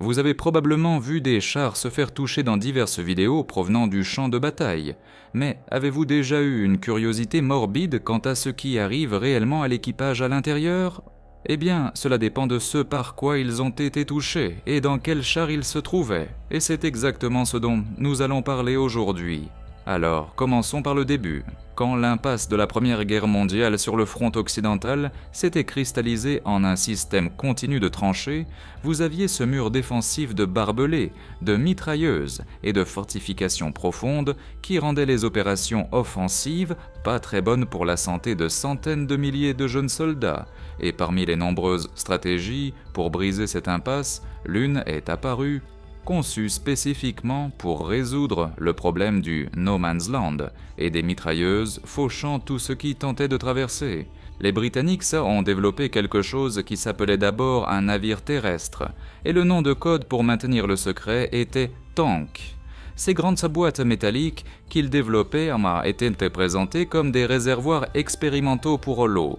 Vous avez probablement vu des chars se faire toucher dans diverses vidéos provenant du champ de bataille. Mais avez-vous déjà eu une curiosité morbide quant à ce qui arrive réellement à l'équipage à l'intérieur ? Eh bien, cela dépend de ce par quoi ils ont été touchés et dans quel char ils se trouvaient. Et c'est exactement ce dont nous allons parler aujourd'hui. Alors, commençons par le début. Quand l'impasse de la Première Guerre mondiale sur le front occidental s'était cristallisée en un système continu de tranchées, vous aviez ce mur défensif de barbelés, de mitrailleuses et de fortifications profondes qui rendait les opérations offensives pas très bonnes pour la santé de centaines de milliers de jeunes soldats. Et parmi les nombreuses stratégies pour briser cette impasse, l'une est apparue, conçu spécifiquement pour résoudre le problème du No Man's Land et des mitrailleuses fauchant tout ce qui tentait de traverser. Les Britanniques ont développé quelque chose qui s'appelait d'abord un navire terrestre, et le nom de code pour maintenir le secret était Tank. Ces grandes boîtes métalliques qu'ils développaient étaient présentées comme des réservoirs expérimentaux pour l'eau.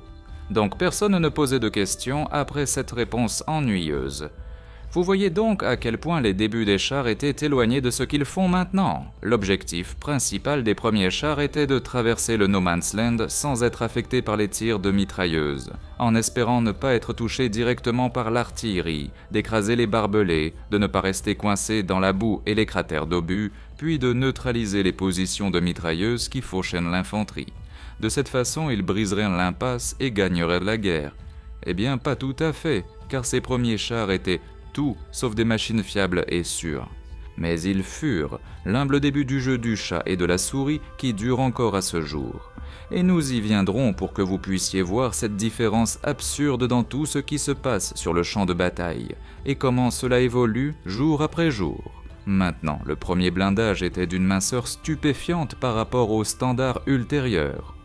Donc personne ne posait de questions après cette réponse ennuyeuse. Vous voyez donc à quel point les débuts des chars étaient éloignés de ce qu'ils font maintenant. L'objectif principal des premiers chars était de traverser le No Man's Land sans être affectés par les tirs de mitrailleuses, en espérant ne pas être touchés directement par l'artillerie, d'écraser les barbelés, de ne pas rester coincés dans la boue et les cratères d'obus, puis de neutraliser les positions de mitrailleuses qui fauchaient l'infanterie. De cette façon, ils briseraient l'impasse et gagneraient la guerre. Eh bien, pas tout à fait, car ces premiers chars étaient tout sauf des machines fiables et sûres. Mais ils furent l'humble début du jeu du chat et de la souris qui dure encore à ce jour. Et nous y viendrons pour que vous puissiez voir cette différence absurde dans tout ce qui se passe sur le champ de bataille et comment cela évolue jour après jour. Maintenant, le premier blindage était d'une minceur stupéfiante par rapport aux standards ultérieurs.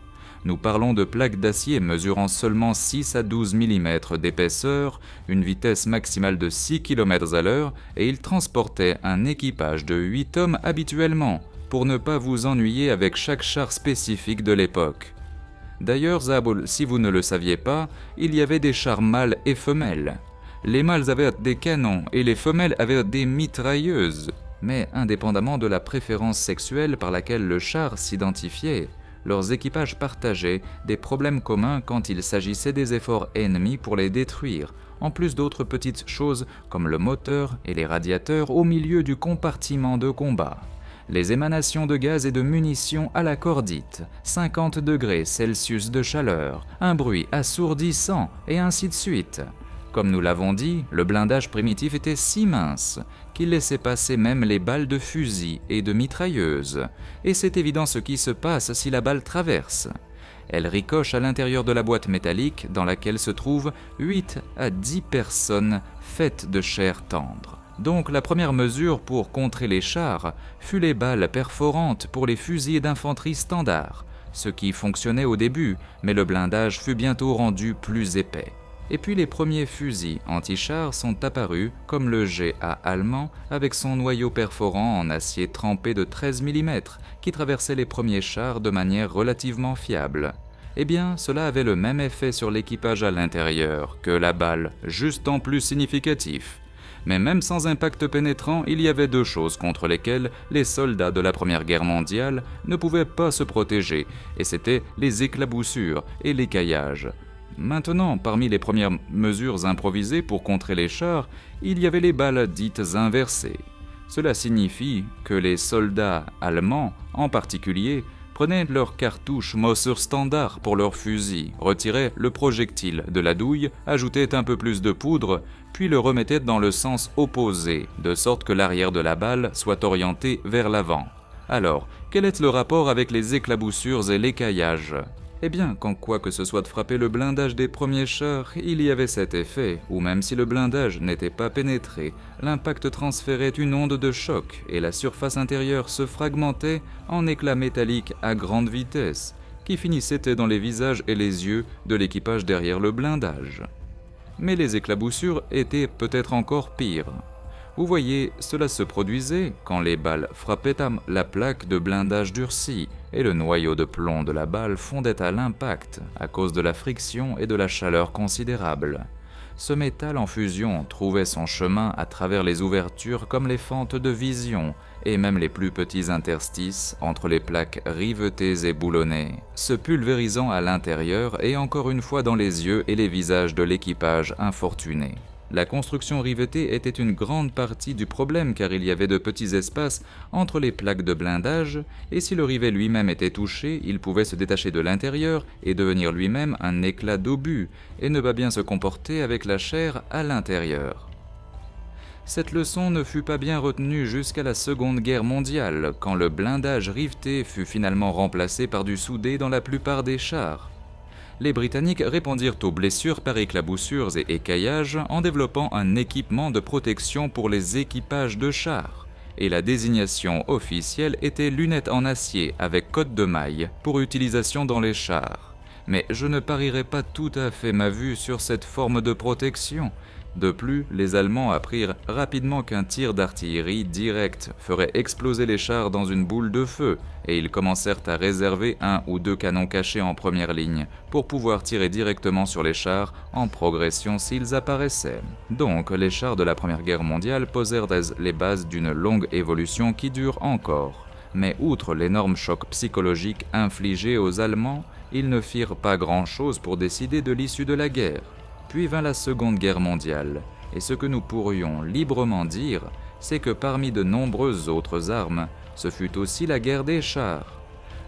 Nous parlons de plaques d'acier mesurant seulement 6 à 12 mm d'épaisseur, une vitesse maximale de 6 km/h et il transportait un équipage de 8 hommes habituellement, pour ne pas vous ennuyer avec chaque char spécifique de l'époque. D'ailleurs, Zaboul, si vous ne le saviez pas, il y avait des chars mâles et femelles. Les mâles avaient des canons et les femelles avaient des mitrailleuses. Mais indépendamment de la préférence sexuelle par laquelle le char s'identifiait, leurs équipages partageaient des problèmes communs quand il s'agissait des efforts ennemis pour les détruire, en plus d'autres petites choses comme le moteur et les radiateurs au milieu du compartiment de combat. Les émanations de gaz et de munitions à la cordite, 50 degrés Celsius de chaleur, un bruit assourdissant et ainsi de suite. Comme nous l'avons dit, le blindage primitif était si mince qu'il laissait passer même les balles de fusil et de mitrailleuses. Et c'est évident ce qui se passe si la balle traverse. Elle ricoche à l'intérieur de la boîte métallique dans laquelle se trouvent 8 à 10 personnes faites de chair tendre. Donc la première mesure pour contrer les chars fut les balles perforantes pour les fusils d'infanterie standard, ce qui fonctionnait au début, mais le blindage fut bientôt rendu plus épais. Et puis les premiers fusils anti-chars sont apparus comme le GA allemand avec son noyau perforant en acier trempé de 13 mm qui traversait les premiers chars de manière relativement fiable. Eh bien, cela avait le même effet sur l'équipage à l'intérieur que la balle, juste en plus significatif. Mais même sans impact pénétrant, il y avait deux choses contre lesquelles les soldats de la Première Guerre mondiale ne pouvaient pas se protéger, et c'était les éclaboussures et l'écaillage. Maintenant, parmi les premières mesures improvisées pour contrer les chars, il y avait les balles dites inversées. Cela signifie que les soldats allemands, en particulier, prenaient leurs cartouches Mosser standard pour leurs fusils, retiraient le projectile de la douille, ajoutaient un peu plus de poudre, puis le remettaient dans le sens opposé, de sorte que l'arrière de la balle soit orienté vers l'avant. Alors, quel est le rapport avec les éclaboussures et l'écaillage ? Eh bien, quand quoi que ce soit de frapper le blindage des premiers chars, il y avait cet effet, où même si le blindage n'était pas pénétré, l'impact transférait une onde de choc et la surface intérieure se fragmentait en éclats métalliques à grande vitesse, qui finissaient dans les visages et les yeux de l'équipage derrière le blindage. Mais les éclaboussures étaient peut-être encore pires. Vous voyez, cela se produisait quand les balles frappaient la plaque de blindage durcie et le noyau de plomb de la balle fondait à l'impact à cause de la friction et de la chaleur considérable. Ce métal en fusion trouvait son chemin à travers les ouvertures comme les fentes de vision et même les plus petits interstices entre les plaques rivetées et boulonnées, se pulvérisant à l'intérieur et encore une fois dans les yeux et les visages de l'équipage infortuné. La construction rivetée était une grande partie du problème car il y avait de petits espaces entre les plaques de blindage et si le rivet lui-même était touché, il pouvait se détacher de l'intérieur et devenir lui-même un éclat d'obus et ne pas bien se comporter avec la chair à l'intérieur. Cette leçon ne fut pas bien retenue jusqu'à la Seconde Guerre mondiale quand le blindage riveté fut finalement remplacé par du soudé dans la plupart des chars. Les Britanniques répondirent aux blessures par éclaboussures et écaillages en développant un équipement de protection pour les équipages de chars. Et la désignation officielle était lunettes en acier avec cotte de maille pour utilisation dans les chars. Mais je ne parierai pas tout à fait ma vue sur cette forme de protection. De plus, les Allemands apprirent rapidement qu'un tir d'artillerie direct ferait exploser les chars dans une boule de feu, et ils commencèrent à réserver 1 ou 2 canons cachés en première ligne pour pouvoir tirer directement sur les chars en progression s'ils apparaissaient. Donc, les chars de la Première Guerre mondiale posèrent les bases d'une longue évolution qui dure encore. Mais outre l'énorme choc psychologique infligé aux Allemands, ils ne firent pas grand-chose pour décider de l'issue de la guerre. Puis vint la Seconde Guerre mondiale, et ce que nous pourrions librement dire, c'est que parmi de nombreuses autres armes, ce fut aussi la guerre des chars.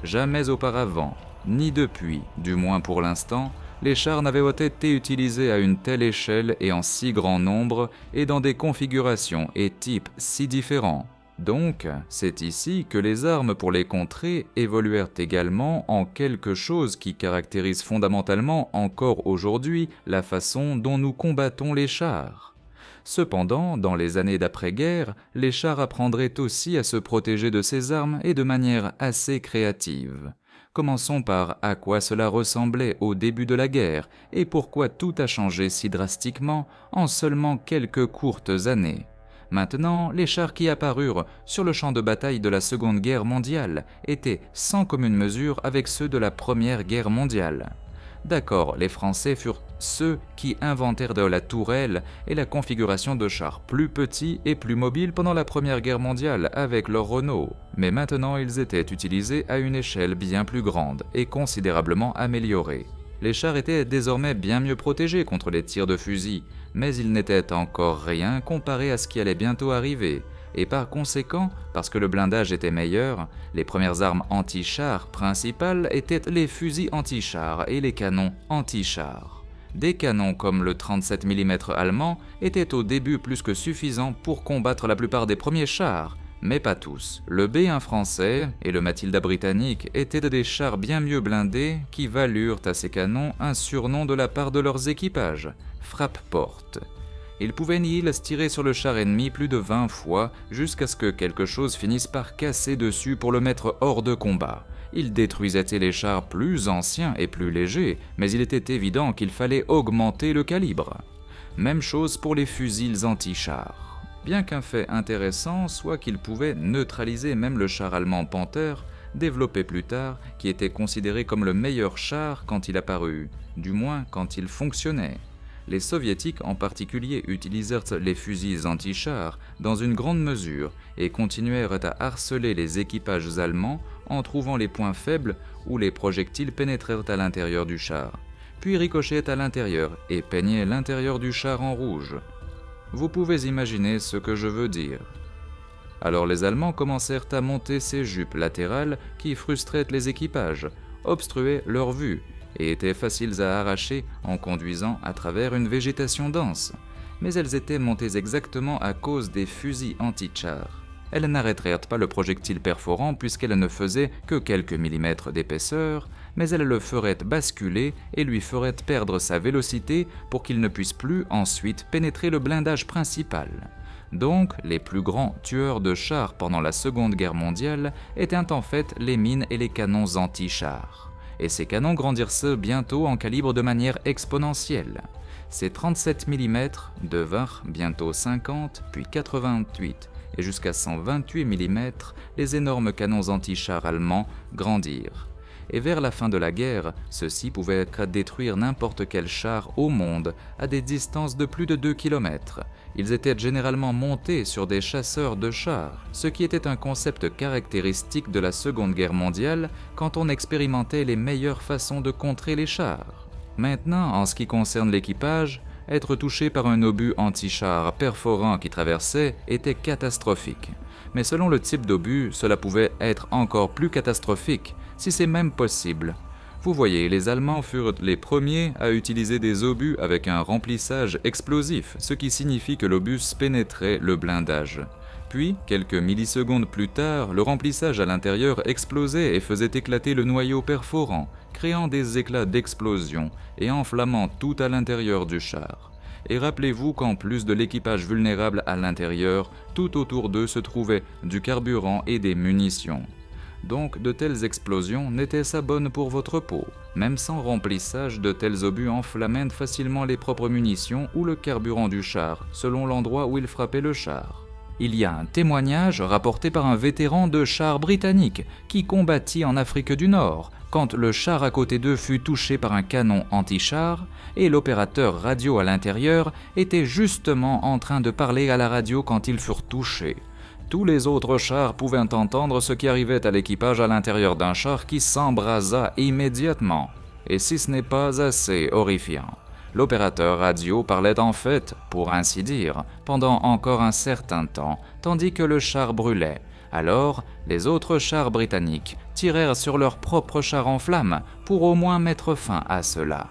Jamais auparavant, ni depuis, du moins pour l'instant, les chars n'avaient été utilisés à une telle échelle et en si grand nombre et dans des configurations et types si différents. Donc, c'est ici que les armes pour les contrer évoluèrent également en quelque chose qui caractérise fondamentalement encore aujourd'hui la façon dont nous combattons les chars. Cependant, dans les années d'après-guerre, les chars apprendraient aussi à se protéger de ces armes et de manière assez créative. Commençons par à quoi cela ressemblait au début de la guerre et pourquoi tout a changé si drastiquement en seulement quelques courtes années. Maintenant, les chars qui apparurent sur le champ de bataille de la Seconde Guerre mondiale étaient sans commune mesure avec ceux de la Première Guerre mondiale. D'accord, les Français furent ceux qui inventèrent la tourelle et la configuration de chars plus petits et plus mobiles pendant la Première Guerre mondiale avec leurs Renault. Mais maintenant, ils étaient utilisés à une échelle bien plus grande et considérablement améliorée. Les chars étaient désormais bien mieux protégés contre les tirs de fusil, mais ils n'étaient encore rien comparé à ce qui allait bientôt arriver. Et par conséquent, parce que le blindage était meilleur, les premières armes anti-chars principales étaient les fusils anti-chars et les canons anti-chars. Des canons comme le 37 mm allemand étaient au début plus que suffisants pour combattre la plupart des premiers chars, mais pas tous. Le B1 français et le Matilda britannique étaient des chars bien mieux blindés qui valurent à ces canons un surnom de la part de leurs équipages, frappe-porte. Ils pouvaient se tirer sur le char ennemi plus de 20 fois jusqu'à ce que quelque chose finisse par casser dessus pour le mettre hors de combat. Ils détruisaient les chars plus anciens et plus légers, mais il était évident qu'il fallait augmenter le calibre. Même chose pour les fusils anti-chars. Bien qu'un fait intéressant soit qu'il pouvait neutraliser même le char allemand Panther, développé plus tard, qui était considéré comme le meilleur char quand il apparut, du moins quand il fonctionnait. Les soviétiques en particulier utilisèrent les fusils anti-chars dans une grande mesure et continuèrent à harceler les équipages allemands en trouvant les points faibles où les projectiles pénétrèrent à l'intérieur du char, puis ricochaient à l'intérieur et peignaient l'intérieur du char en rouge. Vous pouvez imaginer ce que je veux dire. Alors les Allemands commencèrent à monter ces jupes latérales qui frustraient les équipages, obstruaient leur vue et étaient faciles à arracher en conduisant à travers une végétation dense. Mais elles étaient montées exactement à cause des fusils anti-chars. Elles n'arrêtèrent pas le projectile perforant puisqu'elles ne faisaient que quelques millimètres d'épaisseur, mais elles le feraient basculer et lui feraient perdre sa vélocité pour qu'il ne puisse plus ensuite pénétrer le blindage principal. Donc, les plus grands tueurs de chars pendant la Seconde Guerre mondiale étaient en fait les mines et les canons anti-chars. Et ces canons grandirent bientôt en calibre de manière exponentielle. Ces 37 mm devinrent bientôt 50, puis 88, et jusqu'à 128 mm, les énormes canons anti-chars allemands grandirent. et vers la fin de la guerre, ceux-ci pouvaient détruire n'importe quel char au monde à des distances de plus de 2 km. Ils étaient généralement montés sur des chasseurs de chars, ce qui était un concept caractéristique de la Seconde Guerre mondiale quand on expérimentait les meilleures façons de contrer les chars. Maintenant, en ce qui concerne l'équipage, être touché par un obus anti-char perforant qui traversait était catastrophique. Mais selon le type d'obus, cela pouvait être encore plus catastrophique, si c'est même possible. Vous voyez, les Allemands furent les premiers à utiliser des obus avec un remplissage explosif, ce qui signifie que l'obus pénétrait le blindage. Puis, quelques millisecondes plus tard, le remplissage à l'intérieur explosait et faisait éclater le noyau perforant, créant des éclats d'explosion et enflammant tout à l'intérieur du char. Et rappelez-vous qu'en plus de l'équipage vulnérable à l'intérieur, tout autour d'eux se trouvait du carburant et des munitions. Donc de telles explosions n'étaient pas bonnes pour votre peau. Même sans remplissage, de tels obus enflammaient facilement les propres munitions ou le carburant du char, selon l'endroit où ils frappaient le char. Il y a un témoignage rapporté par un vétéran de char britannique qui combattit en Afrique du Nord, quand le char à côté d'eux fut touché par un canon anti-char, et l'opérateur radio à l'intérieur était justement en train de parler à la radio quand ils furent touchés. Tous les autres chars pouvaient entendre ce qui arrivait à l'équipage à l'intérieur d'un char qui s'embrasa immédiatement. Et si ce n'est pas assez horrifiant, l'opérateur radio parlait en fait, pour ainsi dire, pendant encore un certain temps, tandis que le char brûlait. Alors, les autres chars britanniques tirèrent sur leur propre char en flammes pour au moins mettre fin à cela.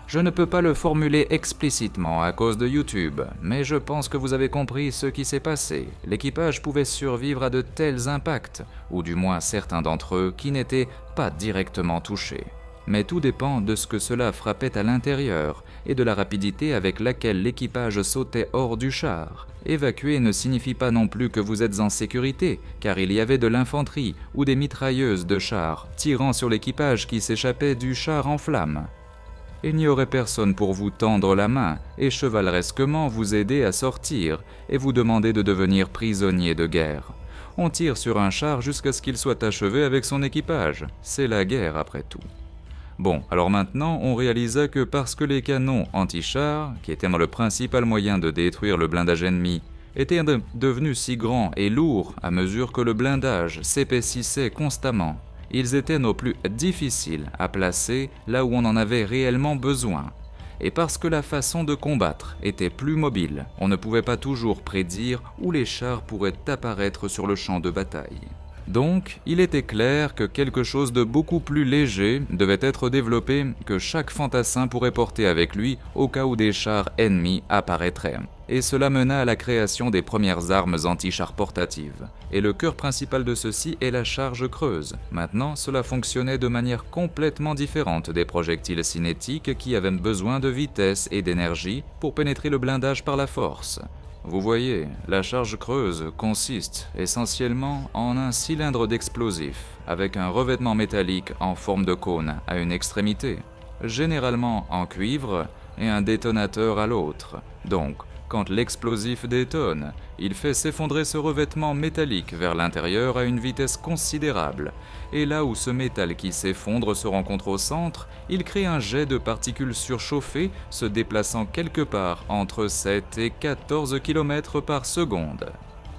Je ne peux pas le formuler explicitement à cause de YouTube, mais je pense que vous avez compris ce qui s'est passé. L'équipage pouvait survivre à de tels impacts, ou du moins certains d'entre eux qui n'étaient pas directement touchés. Mais tout dépend de ce que cela frappait à l'intérieur et de la rapidité avec laquelle l'équipage sautait hors du char. Évacuer ne signifie pas non plus que vous êtes en sécurité, car il y avait de l'infanterie ou des mitrailleuses de chars tirant sur l'équipage qui s'échappait du char en flammes. Il n'y aurait personne pour vous tendre la main et chevaleresquement vous aider à sortir et vous demander de devenir prisonnier de guerre. On tire sur un char jusqu'à ce qu'il soit achevé avec son équipage. C'est la guerre après tout. Bon, alors maintenant, on réalisa que parce que les canons anti-chars, qui étaient le principal moyen de détruire le blindage ennemi, étaient devenus si grands et lourds à mesure que le blindage s'épaississait constamment, ils étaient nos plus difficiles à placer là où on en avait réellement besoin. Et parce que la façon de combattre était plus mobile, on ne pouvait pas toujours prédire où les chars pourraient apparaître sur le champ de bataille. Donc, il était clair que quelque chose de beaucoup plus léger devait être développé que chaque fantassin pourrait porter avec lui au cas où des chars ennemis apparaîtraient. Et cela mena à la création des premières armes anti-chars portatives. Et le cœur principal de ceci est la charge creuse. Maintenant, cela fonctionnait de manière complètement différente des projectiles cinétiques qui avaient besoin de vitesse et d'énergie pour pénétrer le blindage par la force. Vous voyez, la charge creuse consiste essentiellement en un cylindre d'explosifs avec un revêtement métallique en forme de cône à une extrémité, généralement en cuivre, et un détonateur à l'autre. Donc, quand l'explosif détonne, il fait s'effondrer ce revêtement métallique vers l'intérieur à une vitesse considérable, et là où ce métal qui s'effondre se rencontre au centre, il crée un jet de particules surchauffées se déplaçant quelque part entre 7 et 14 km par seconde.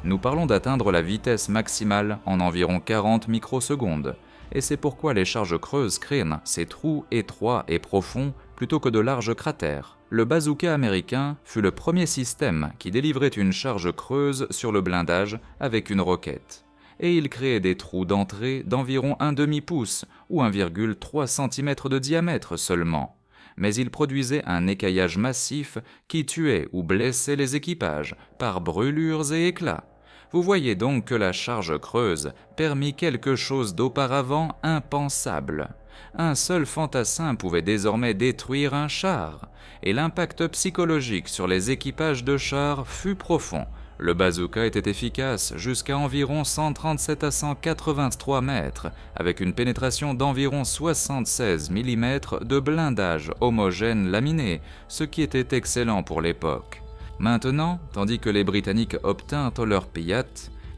Nous parlons d'atteindre la vitesse maximale en environ 40 microsecondes, et c'est pourquoi les charges creuses créent ces trous étroits et profonds plutôt que de larges cratères. Le bazooka américain fut le premier système qui délivrait une charge creuse sur le blindage avec une roquette. Et il créait des trous d'entrée d'environ un demi-pouce ou 1,3 cm de diamètre seulement. Mais il produisait un écaillage massif qui tuait ou blessait les équipages par brûlures et éclats. Vous voyez donc que la charge creuse permit quelque chose d'auparavant impensable. Un seul fantassin pouvait désormais détruire un char, et l'impact psychologique sur les équipages de chars fut profond. Le bazooka était efficace jusqu'à environ 137 à 183 mètres, avec une pénétration d'environ 76 mm de blindage homogène laminé, ce qui était excellent pour l'époque. Maintenant, tandis que les Britanniques obtinrent leur Piat,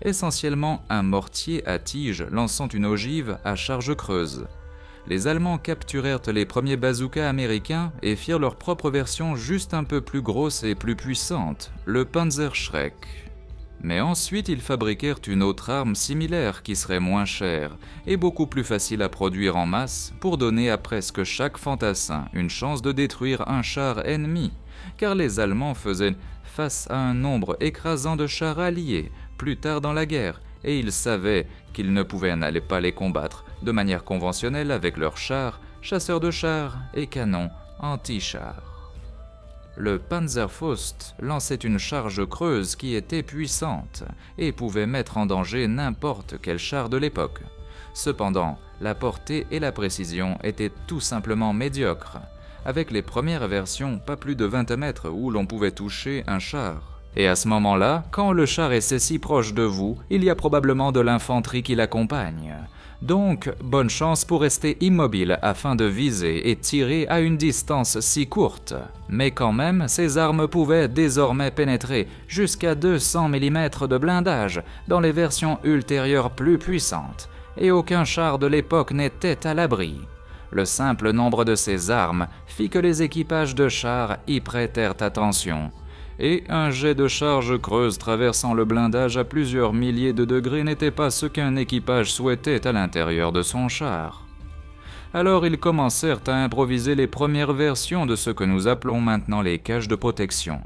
essentiellement un mortier à tige lançant une ogive à charge creuse. les Allemands capturèrent les premiers bazookas américains et firent leur propre version juste un peu plus grosse et plus puissante, le Panzerschreck. Mais ensuite ils fabriquèrent une autre arme similaire qui serait moins chère et beaucoup plus facile à produire en masse pour donner à presque chaque fantassin une chance de détruire un char ennemi, car les Allemands faisaient face à un nombre écrasant de chars alliés plus tard dans la guerre, et ils savaient qu'ils ne n'allaient pas les combattre de manière conventionnelle avec leurs chars, chasseurs de chars et canons anti-chars. Le Panzerfaust lançait une charge creuse qui était puissante et pouvait mettre en danger n'importe quel char de l'époque. Cependant, la portée et la précision étaient tout simplement médiocres, avec les premières versions pas plus de 20 mètres où l'on pouvait toucher un char. Et à ce moment-là, quand le char est si proche de vous, il y a probablement de l'infanterie qui l'accompagne. Donc, bonne chance pour rester immobile afin de viser et tirer à une distance si courte. Mais quand même, ces armes pouvaient désormais pénétrer jusqu'à 200 mm de blindage dans les versions ultérieures plus puissantes, et aucun char de l'époque n'était à l'abri. Le simple nombre de ces armes fit que les équipages de chars y prêtèrent attention. Et un jet de charge creuse traversant le blindage à plusieurs milliers de degrés n'était pas ce qu'un équipage souhaitait à l'intérieur de son char. Alors ils commencèrent à improviser les premières versions de ce que nous appelons maintenant les cages de protection.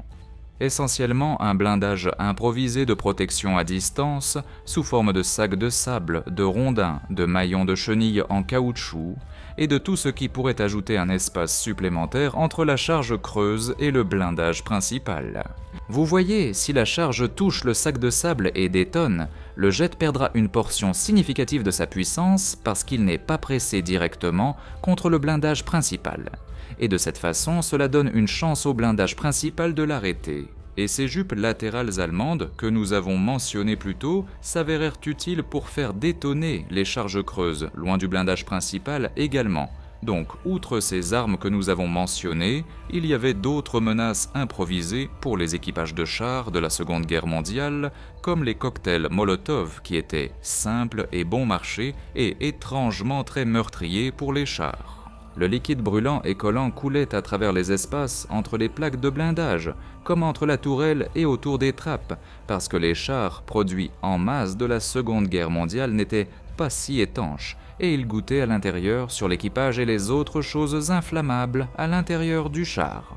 Essentiellement un blindage improvisé de protection à distance sous forme de sacs de sable, de rondins, de maillons de chenilles en caoutchouc et de tout ce qui pourrait ajouter un espace supplémentaire entre la charge creuse et le blindage principal. Vous voyez, si la charge touche le sac de sable et détonne, le jet perdra une portion significative de sa puissance parce qu'il n'est pas pressé directement contre le blindage principal. Et de cette façon, cela donne une chance au blindage principal de l'arrêter. Et ces jupes latérales allemandes, que nous avons mentionnées plus tôt, s'avérèrent utiles pour faire détonner les charges creuses, loin du blindage principal également. Donc, outre ces armes que nous avons mentionnées, il y avait d'autres menaces improvisées pour les équipages de chars de la Seconde Guerre mondiale, comme les cocktails Molotov qui étaient simples et bon marché et étrangement très meurtriers pour les chars. Le liquide brûlant et collant coulait à travers les espaces entre les plaques de blindage, comme entre la tourelle et autour des trappes, parce que les chars produits en masse de la Seconde Guerre mondiale n'étaient pas si étanches, et ils goûtaient à l'intérieur sur l'équipage et les autres choses inflammables à l'intérieur du char.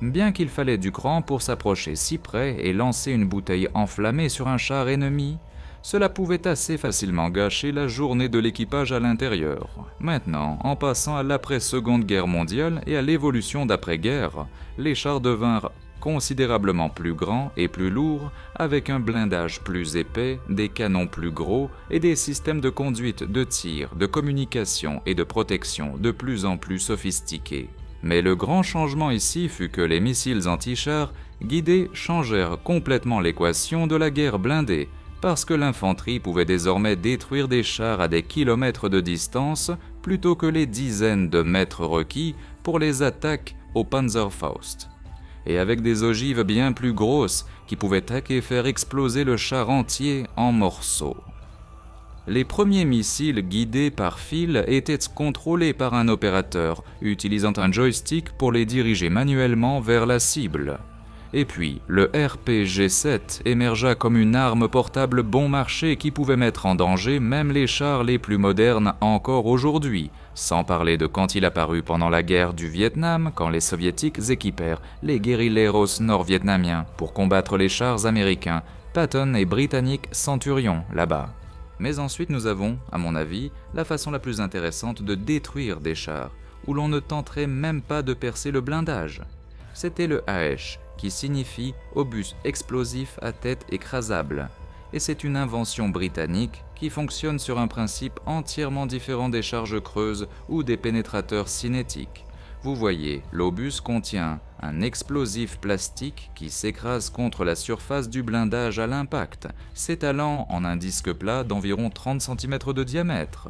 Bien qu'il fallait du cran pour s'approcher si près et lancer une bouteille enflammée sur un char ennemi, cela pouvait assez facilement gâcher la journée de l'équipage à l'intérieur. Maintenant, en passant à l'après-Seconde Guerre mondiale et à l'évolution d'après-guerre, les chars devinrent considérablement plus grands et plus lourds, avec un blindage plus épais, des canons plus gros et des systèmes de conduite, de tir, de communication et de protection de plus en plus sophistiqués. Mais le grand changement ici fut que les missiles anti-chars guidés changèrent complètement l'équation de la guerre blindée, parce que l'infanterie pouvait désormais détruire des chars à des kilomètres de distance plutôt que les dizaines de mètres requis pour les attaques au Panzerfaust, et avec des ogives bien plus grosses qui pouvaient taquer et faire exploser le char entier en morceaux. Les premiers missiles guidés par fil étaient contrôlés par un opérateur, utilisant un joystick pour les diriger manuellement vers la cible. Et puis, le RPG-7 émergea comme une arme portable bon marché qui pouvait mettre en danger même les chars les plus modernes encore aujourd'hui, sans parler de quand il apparut pendant la guerre du Vietnam, quand les soviétiques équipèrent les guérilleros nord-vietnamiens pour combattre les chars américains, Patton et britanniques Centurion là-bas. Mais ensuite nous avons, à mon avis, la façon la plus intéressante de détruire des chars, où l'on ne tenterait même pas de percer le blindage. C'était le AESH, qui signifie obus explosif à tête écrasable, et c'est une invention britannique qui fonctionne sur un principe entièrement différent des charges creuses ou des pénétrateurs cinétiques. Vous voyez, l'obus contient un explosif plastique qui s'écrase contre la surface du blindage à l'impact, s'étalant en un disque plat d'environ 30 cm de diamètre.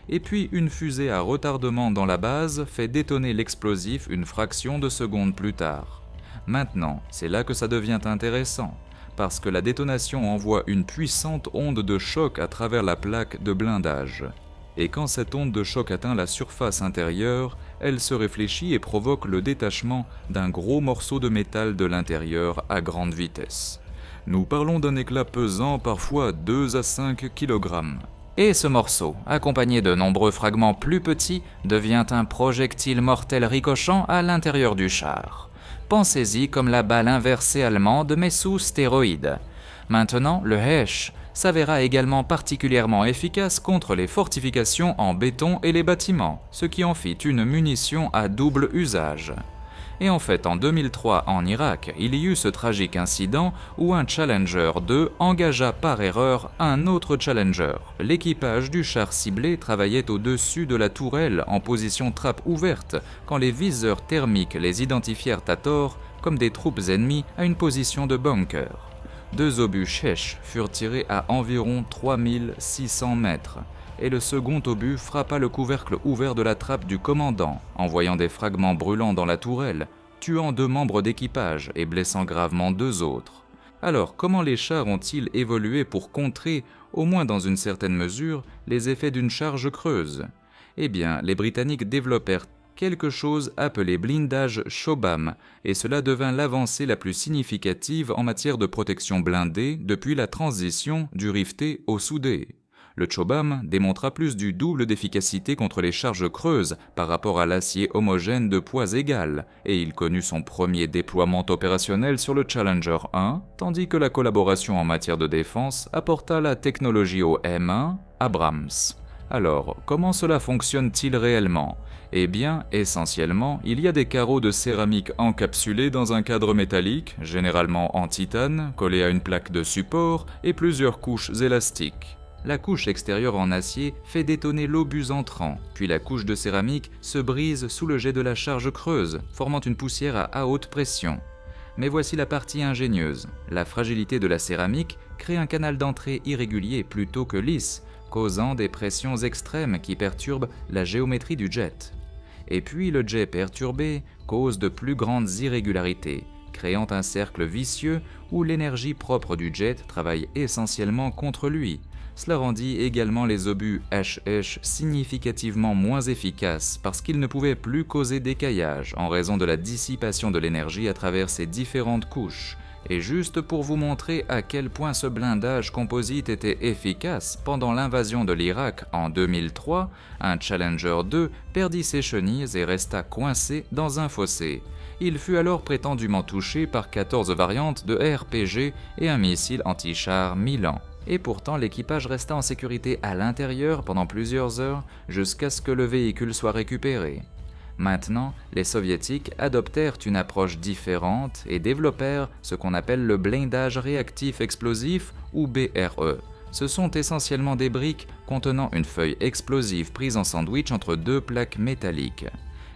Et puis une fusée à retardement dans la base fait détonner l'explosif une fraction de seconde plus tard. Maintenant, c'est là que ça devient intéressant, parce que la détonation envoie une puissante onde de choc à travers la plaque de blindage. Et quand cette onde de choc atteint la surface intérieure, elle se réfléchit et provoque le détachement d'un gros morceau de métal de l'intérieur à grande vitesse. Nous parlons d'un éclat pesant parfois 2 à 5 kg. Et ce morceau, accompagné de nombreux fragments plus petits, devient un projectile mortel ricochant à l'intérieur du char. Pensez-y comme la balle inversée allemande mais sous stéroïdes. Maintenant, le Hesh s'avéra également particulièrement efficace contre les fortifications en béton et les bâtiments, ce qui en fit une munition à double usage. Et en fait, en 2003, en Irak, il y eut ce tragique incident où un Challenger 2 engagea par erreur un autre Challenger. L'équipage du char ciblé travaillait au-dessus de la tourelle en position trappe ouverte quand les viseurs thermiques les identifièrent à tort comme des troupes ennemies à une position de bunker. 2 obus Shesh furent tirés à environ 3600 mètres. Et le second obus frappa le couvercle ouvert de la trappe du commandant, envoyant des fragments brûlants dans la tourelle, tuant 2 membres d'équipage et blessant gravement 2 autres. Alors, comment les chars ont-ils évolué pour contrer, au moins dans une certaine mesure, les effets d'une charge creuse ? Eh bien, les Britanniques développèrent quelque chose appelé blindage Chobham, et cela devint l'avancée la plus significative en matière de protection blindée depuis la transition du rifté au soudé. Le Chobham démontra plus du double d'efficacité contre les charges creuses par rapport à l'acier homogène de poids égal, et il connut son premier déploiement opérationnel sur le Challenger 1, tandis que la collaboration en matière de défense apporta la technologie au M1 Abrams. Alors, comment cela fonctionne-t-il réellement ? Eh bien, essentiellement, il y a des carreaux de céramique encapsulés dans un cadre métallique, généralement en titane, collé à une plaque de support, et plusieurs couches élastiques. La couche extérieure en acier fait détonner l'obus entrant, puis la couche de céramique se brise sous le jet de la charge creuse, formant une poussière à haute pression. Mais voici la partie ingénieuse. La fragilité de la céramique crée un canal d'entrée irrégulier plutôt que lisse, causant des pressions extrêmes qui perturbent la géométrie du jet. Et puis le jet perturbé cause de plus grandes irrégularités, créant un cercle vicieux où l'énergie propre du jet travaille essentiellement contre lui. Cela rendit également les obus HH significativement moins efficaces parce qu'ils ne pouvaient plus causer d'écaillage en raison de la dissipation de l'énergie à travers ces différentes couches. Et juste pour vous montrer à quel point ce blindage composite était efficace, pendant l'invasion de l'Irak en 2003, un Challenger 2 perdit ses chenilles et resta coincé dans un fossé. Il fut alors prétendument touché par 14 variantes de RPG et un missile anti-char Milan. Et pourtant, l'équipage resta en sécurité à l'intérieur pendant plusieurs heures jusqu'à ce que le véhicule soit récupéré. Maintenant, les Soviétiques adoptèrent une approche différente et développèrent ce qu'on appelle le blindage réactif explosif ou BRE. Ce sont essentiellement des briques contenant une feuille explosive prise en sandwich entre 2 plaques métalliques.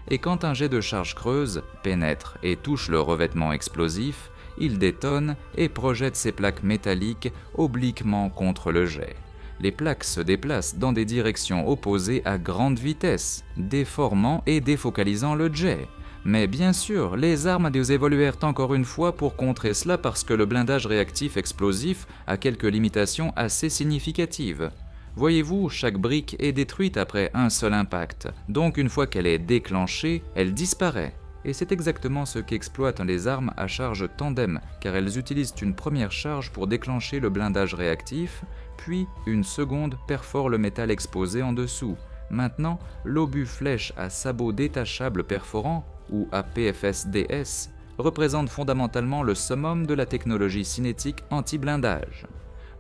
Et quand un jet de charge creuse pénètre et touche le revêtement explosif, il détonne et projette ses plaques métalliques obliquement contre le jet. Les plaques se déplacent dans des directions opposées à grande vitesse, déformant et défocalisant le jet. Mais bien sûr, les armes évoluèrent encore une fois pour contrer cela parce que le blindage réactif explosif a quelques limitations assez significatives. Voyez-vous, chaque brique est détruite après un seul impact, donc une fois qu'elle est déclenchée, elle disparaît. Et c'est exactement ce qu'exploitent les armes à charge tandem, car elles utilisent une première charge pour déclencher le blindage réactif, puis une seconde perfore le métal exposé en dessous. Maintenant, l'obus flèche à sabot détachable perforant, ou APFSDS, représente fondamentalement le summum de la technologie cinétique anti-blindage.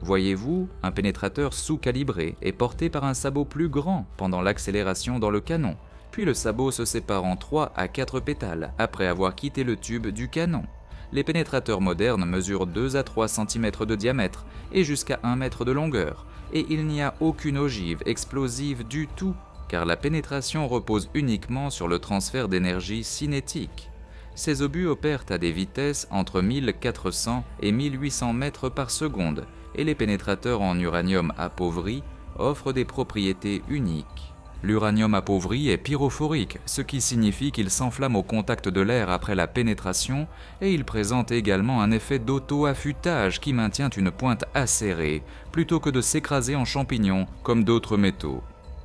Voyez-vous, un pénétrateur sous-calibré est porté par un sabot plus grand pendant l'accélération dans le canon, puis le sabot se sépare en 3 à 4 pétales après avoir quitté le tube du canon. Les pénétrateurs modernes mesurent 2 à 3 cm de diamètre et jusqu'à 1 mètre de longueur, et il n'y a aucune ogive explosive du tout, car la pénétration repose uniquement sur le transfert d'énergie cinétique. Ces obus opèrent à des vitesses entre 1400 et 1800 mètres par seconde, et les pénétrateurs en uranium appauvri offrent des propriétés uniques. L'uranium appauvri est pyrophorique, ce qui signifie qu'il s'enflamme au contact de l'air après la pénétration, et il présente également un effet d'auto-affûtage qui maintient une pointe acérée, plutôt que de s'écraser en champignon comme d'autres métaux.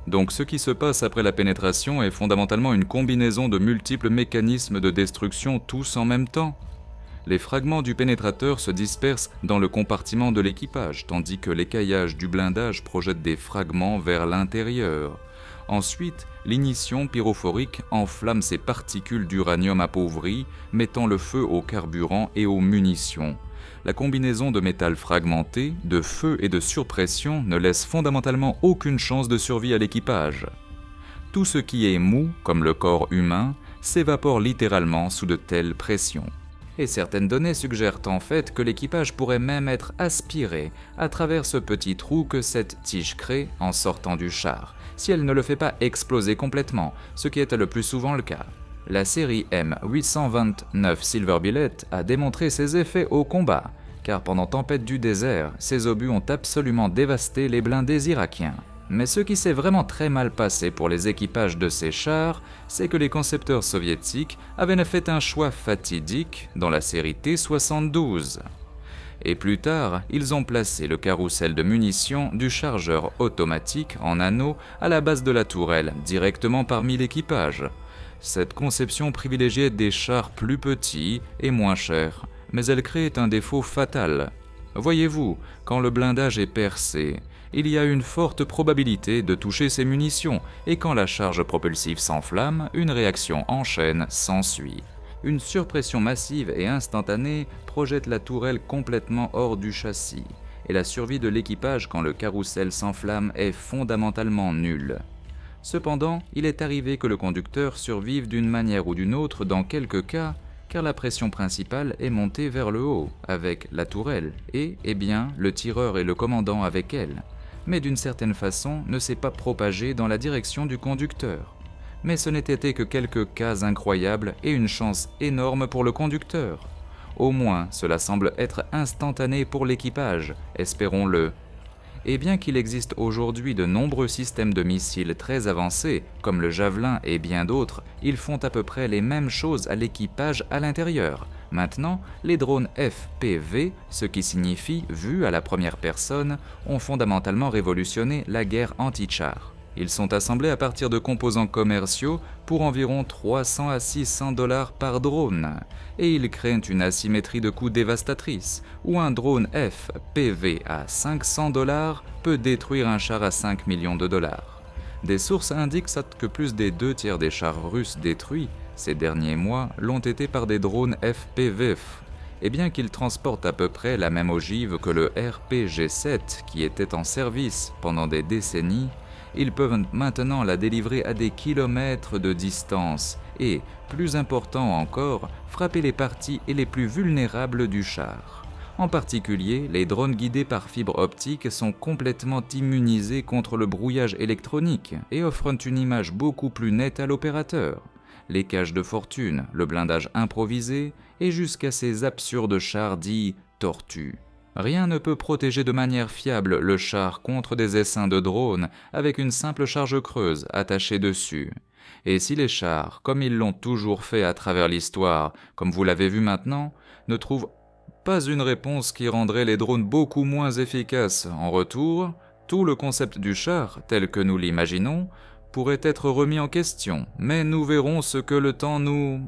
Donc ce qui se passe après la pénétration est fondamentalement une combinaison de multiples mécanismes de destruction tous en même temps. Les fragments du pénétrateur se dispersent dans le compartiment de l'équipage, tandis que l'écaillage du blindage projette des fragments vers l'intérieur. Ensuite, l'ignition pyrophorique enflamme ces particules d'uranium appauvries, mettant le feu au carburant et aux munitions. La combinaison de métal fragmenté, de feu et de surpression ne laisse fondamentalement aucune chance de survie à l'équipage. Tout ce qui est mou, comme le corps humain, s'évapore littéralement sous de telles pressions. Et certaines données suggèrent en fait que l'équipage pourrait même être aspiré à travers ce petit trou que cette tige crée en sortant du char, si elle ne le fait pas exploser complètement, ce qui est le plus souvent le cas. La série M829 Silver Bullet a démontré ses effets au combat, car pendant Tempête du désert, ces obus ont absolument dévasté les blindés irakiens. Mais ce qui s'est vraiment très mal passé pour les équipages de ces chars, c'est que les concepteurs soviétiques avaient fait un choix fatidique dans la série T-72. Et plus tard, ils ont placé le carrousel de munitions du chargeur automatique en anneau à la base de la tourelle, directement parmi l'équipage. Cette conception privilégiait des chars plus petits et moins chers, mais elle créait un défaut fatal. Voyez-vous, quand le blindage est percé, il y a une forte probabilité de toucher ces munitions, et quand la charge propulsive s'enflamme, une réaction en chaîne s'ensuit. Une surpression massive et instantanée projette la tourelle complètement hors du châssis, et la survie de l'équipage quand le carrousel s'enflamme est fondamentalement nulle. Cependant, il est arrivé que le conducteur survive d'une manière ou d'une autre dans quelques cas, car la pression principale est montée vers le haut, avec la tourelle, et, le tireur et le commandant avec elle, mais d'une certaine façon ne s'est pas propagée dans la direction du conducteur. Mais ce n'était été que quelques cas incroyables et une chance énorme pour le conducteur. Au moins, cela semble être instantané pour l'équipage, espérons-le. Et bien qu'il existe aujourd'hui de nombreux systèmes de missiles très avancés, comme le Javelin et bien d'autres, ils font à peu près les mêmes choses à l'équipage à l'intérieur. Maintenant, les drones FPV, ce qui signifie « vue à la première personne », ont fondamentalement révolutionné la guerre anti-char. Ils sont assemblés à partir de composants commerciaux pour environ 300 à 600 $ par drone, et ils créent une asymétrie de coûts dévastatrice, où un drone FPV à 500 $ peut détruire un char à 5 millions de dollars. Des sources indiquent que plus des 2/3 des chars russes détruits ces derniers mois l'ont été par des drones FPV, et bien qu'ils transportent à peu près la même ogive que le RPG-7 qui était en service pendant des décennies, ils peuvent maintenant la délivrer à des kilomètres de distance et, plus important encore, frapper les parties les plus vulnérables du char. En particulier, les drones guidés par fibre optique sont complètement immunisés contre le brouillage électronique et offrent une image beaucoup plus nette à l'opérateur. Les cages de fortune, le blindage improvisé et jusqu'à ces absurdes chars dits « tortues ». Rien ne peut protéger de manière fiable le char contre des essaims de drones avec une simple charge creuse attachée dessus. Et si les chars, comme ils l'ont toujours fait à travers l'histoire, comme vous l'avez vu maintenant, ne trouvent pas une réponse qui rendrait les drones beaucoup moins efficaces en retour, tout le concept du char, tel que nous l'imaginons, pourrait être remis en question, mais nous verrons ce que le temps nous